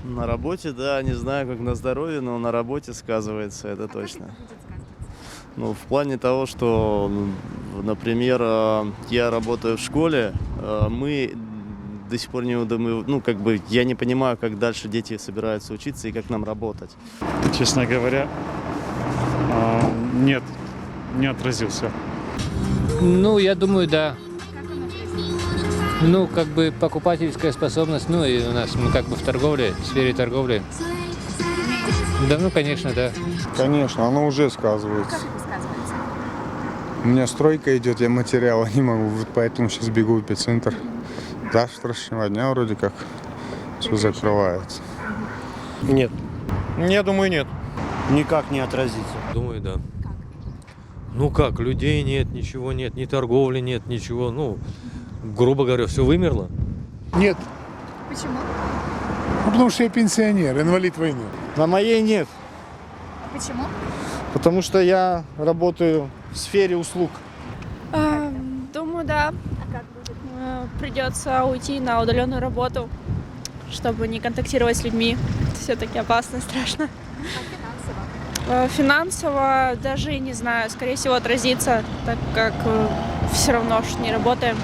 На работе, да, не знаю, как на здоровье, но на работе сказывается, это Как точно. это будет сказываться? Ну, в плане того, что, например, я работаю в школе, мы до сих пор не удумываем, ну, как бы, я не понимаю, как дальше дети собираются учиться и как нам работать. Честно говоря, нет, не отразился. Ну, я думаю, да. Как он отразится? Ну, как бы покупательская способность, ну и у нас мы как бы в торговле, в сфере торговли. Да, ну, конечно, да. Конечно, оно уже Как сказывается. это сказывается? У меня стройка идет, я материала не могу, вот поэтому сейчас бегу в эпицентр. Завтрашнего дня вроде как все закрывается. Нет. Я думаю, нет. Никак не отразится. Думаю, да. Как? Ну как, людей нет, ничего нет, ни торговли нет, ничего. Ну, грубо говоря, все вымерло. Нет, Почему? потому что я пенсионер, инвалид войны. На моей нет, Почему? потому что я работаю в сфере услуг. Думаю, да. А как будет? Придется уйти на удаленную работу, чтобы не контактировать с людьми. Все-таки опасно и страшно. А финансово? Финансово даже и не знаю, скорее всего отразится, так как все равно ж не работаем.